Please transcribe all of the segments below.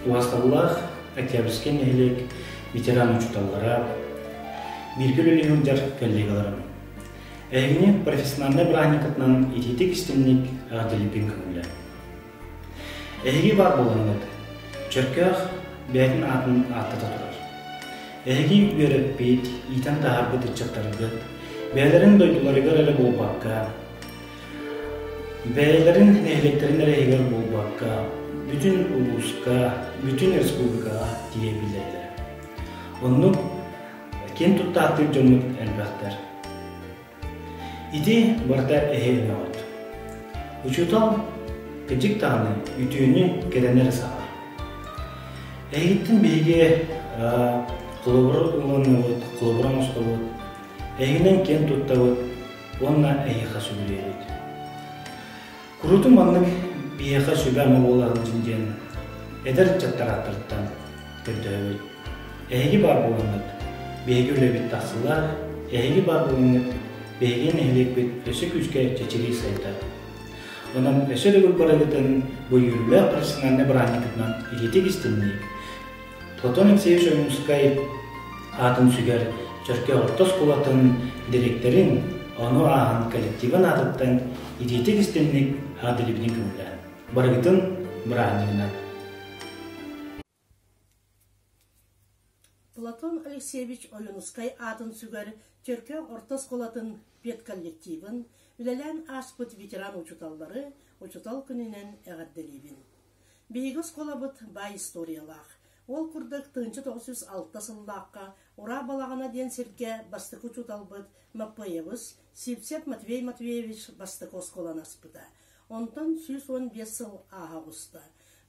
Уасталлах Октябрьский нехилек ветеран учуталлара биргелели юндар коллегаларым. Эйгини профессиональный браникатнан ититик истинник аделипин көңүлө. Эйги бар болганыт. Чөркөх бәтин атын аттата турар. Эйги үйрөп бит, итан таарбы тычаттаргыт. Бәлерин дойдуларыгар эле болбакка. Бәлерин нехилектерин элегер болбакка. Bütün uluska, bütün respublika diyebilirler. Onu kim tutartır canlık elbetler. İdi barda ehline oldu. Uçutal gıcık tane ütüğünü gelenler sağlar. Ehittin bilgi kılıbır ulanıvıd, kılıbıran ustavıd. Ehinen kim tuttavıd, onunla ehiha söyleyevid. Kurutun manlık Biyaha sübama oğlanın cinden eder çattarattırttan gördüğü. Ehgi bar boğanıt, beygi öyle bit tahsılar, ehgi bar boğanıt, beygi nehlek bit ösük üçke çeçili sayda. Ondan ösük ögül baragıtın bu yürüle profesyonelne bıranikıtnan ilitik istinlik. Platonik Seviş Oyunskay atın süger, Çörke Ortos Kulatın direktörün onu ağın kolektivin adıttan ilitik istinlik adilibini kümülen. Baragıtın bıranikınan. Platon Alexeyevich Oyunskay adın süger, Çörke Ortos Kulatın pet kollektivin ülelen aspıt veteran uçutalları uçutal gününen eğerdelibin. Beygiz kolabıt bay istoriyalaq. Ol kurduk 1906 sıllaqqa ura balağına den sirke bastık uçutalbıt Mapayevuz Sipsep Matvey Matveyevich bastık oskolan aspıda. Ondan 115 yıl ağa usta.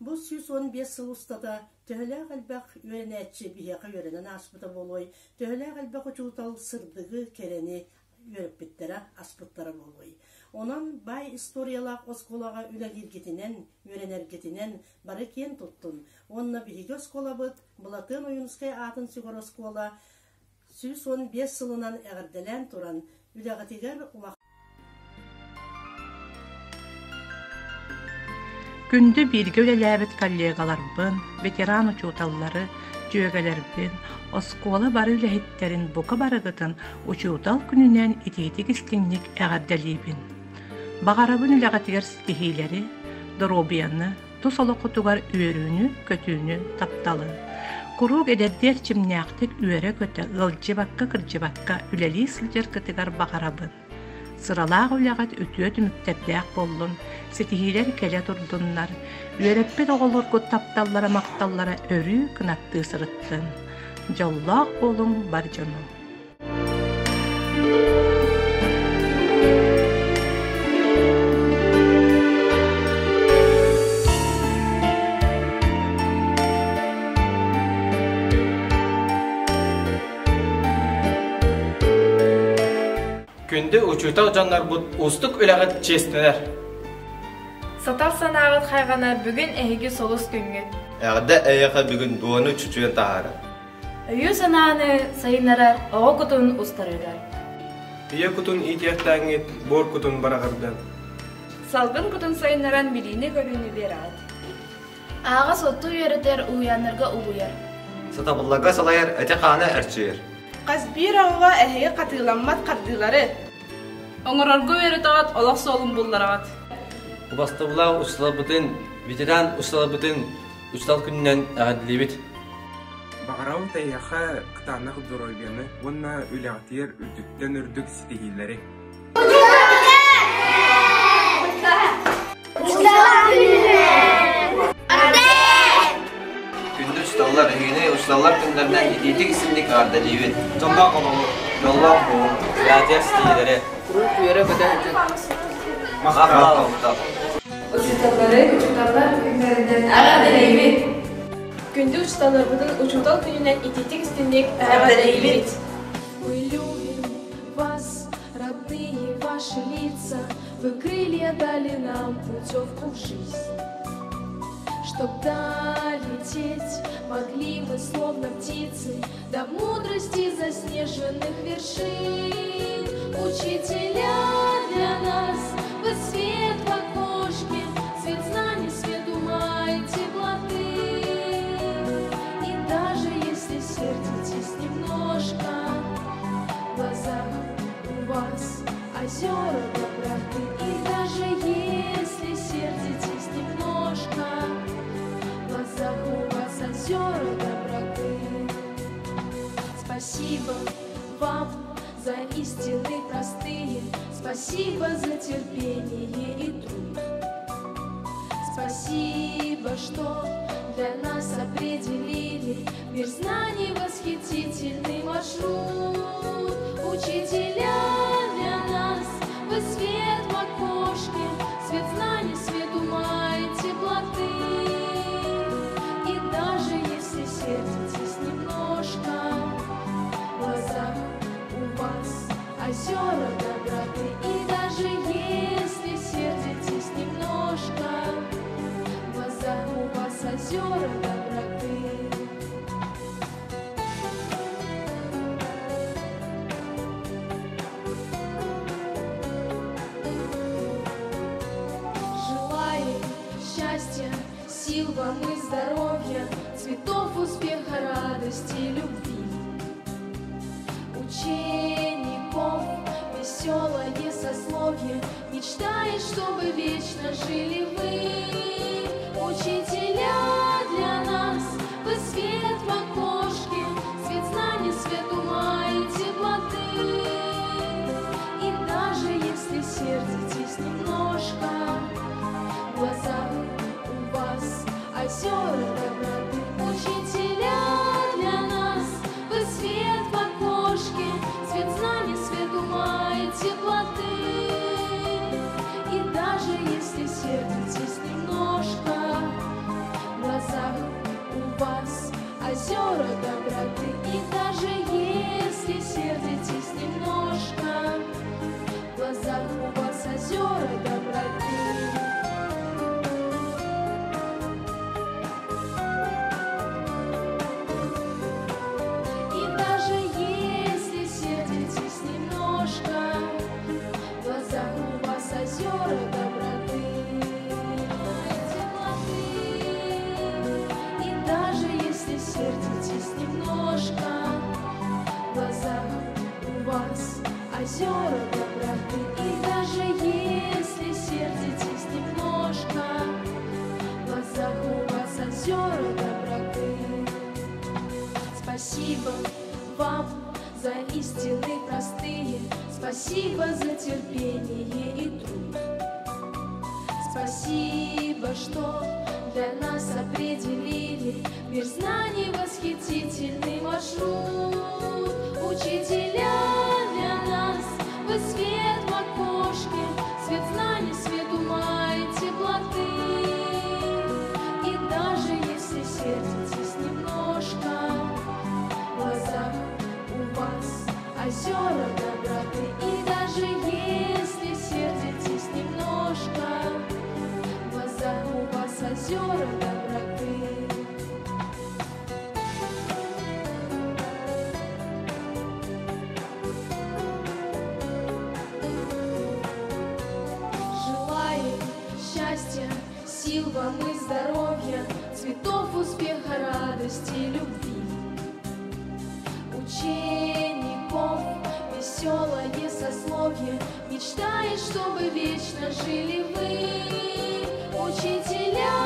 Bu 115 yıl ustada töhele qalbaq öğrenetçi biheqa öğrenen aspıda boloy, töhele qalbaq uçutal sırdığı kereni yörüp bittere aspıttara boloy. Onan bay istoriyalaq oskolağa ülegirgitinen, öğrenergitinen barı ken tuttun. Onna birigi oskolabıt, Bulatın Oyunskay atın sügar oskola 115 yılından eğerdelen turan ülegatiger ulaq. Gündü birge öleläbit kollegalarımın, veteran uçutalları, jögelerbin, oskola barı ülehitlerin boka barıgıtın uçutal gününen ititik istinlik eğerdelibin. Bağarabın ülegatiger stihileri, dorobiyanı, tusolu kutugar üörünü, kötüğünü, taptalı. Kuruk ederder çimnäktik üöre köte, ılcıbakka kırcıbakka üleli sılcar kıtıgar bağarabın. Sıralaq ülegat ötüö tümüktepläq bollun, setihiler kele turdunlar, üöreppet oğulurgut taptallara maktallara örü kınattığı sırıttın. Jollaq bolun barcanı. Күнді ұчуйтау жанлар бұд ұстық өләғыт честінер. Сатар санағыт қайғана бүгін әйгі солыс күнгін. Әғді әйіға бүгін дуаны чүчуен тағары. Үйі санағыны сайынарар, оғы күтін ұстарыдар. Үйе күтін итияқтаңет, бор күтін барағырдан. Салғын күтін сайынаран біліні көріні бер ад. Аға сотты үйерітер уянырға уғыяр. Сатабыллаға салайар әте қаны әрчейер. Қаз бір ауға әйі қатығыламмат қардылары. Оңырарғы үйерітағат олақ солын бұлларағат. Убастыбылау ұсталабытын, ветеран ұсталабытын ұстал күнінен әғаділебет. Бағарау тәйяқа қытанық дұройбені, онна үләғтер үрдіктен үрдік стихилері. Күнді ұсталар үйіне ұсталар күндерден итетік ісімдік ардалебет. Жоллақ олығы. Жоллақ болың. Үләғтер стихилері. Құруқ үйері бұда Мақал ұстал. Uçutallar günlerinden əğədələyibit. Күнді ұсталар бұдың ұчутал күнінен итетік істіндек әғадалейбет. Мы любим вас, родные ваши лица, вы крылья дали нам путевку в жизнь. Чтоб долететь, могли мы словно птицы до мудрости заснеженных вершин. Учителя для нас, вы свет в окошке, свет знаний, свет ума и теплоты. Спасибо за терпение и труд. Спасибо, что для нас определили мир знаний восхитительный маршрут. Учителя для нас, вы свет в окошке, свет знаний, свет ума и теплоты. И даже если сердитесь немножко, в глазах у вас озера доброты. И даже если сердитесь немножко, в глазах у вас озера доброты. Желаю счастья, сил вам и здоровья, цветов успеха, радости, любви. Учеников веселое сословие мечтает, чтобы вечно жили вы. Учителя для нас, вы свет в окошке, свет знаний, свет ума и теплоты. И даже если сердитесь немножко, в глазах у вас озера доброты. Учителя для нас, вы свет в окошке, свет знаний, свет ума и теплоты. И даже если сердитесь немножко, в глазах у вас озера доброты. И даже если сердитесь немножко, в глазах у вас озера доброты. И даже если сердитесь немножко, в глазах у вас озера доброты и теплоты. И даже если сердитесь немножко, в глазах у вас озера доброты. И даже если сердитесь немножко, в глазах у вас озера доброты. Спасибо вам за истины простые, спасибо за терпение и труд. Спасибо, что для нас определили мир знаний восхитительный маршрут. Учителя для нас, вы свет в окошке, свет знаний, свет ума и теплоты. И даже если сердитесь немножко, в глазах у вас озера доброты. И даже если сердитесь немножко, в глазах у вас озера доброты. Желаю счастья, сил вам и здоровья, цветов успеха, радости, любви. Учеников веселое сословие мечтает, чтобы вечно жили вы. Учителя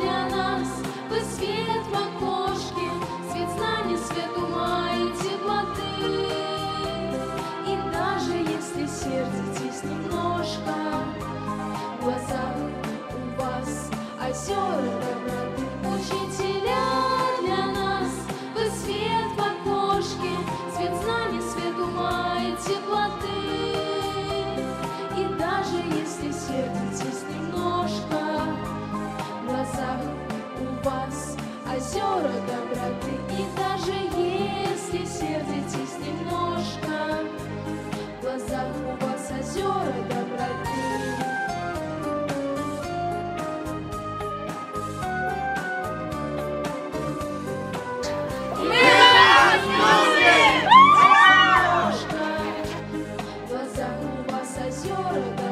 для нас, вы свет в окошке, свет знаний, свет ума и теплоты. И даже если сердитесь немножко, в глазах у вас озера доброты. Учителя для нас, вы свет в окошке, свет знаний, свет ума и теплоты. И даже если сердитесь немножко, в глазах у вас озера доброты. И даже если сердитесь немножко, в глазах у вас озера доброты. В глазах у вас озера доброты.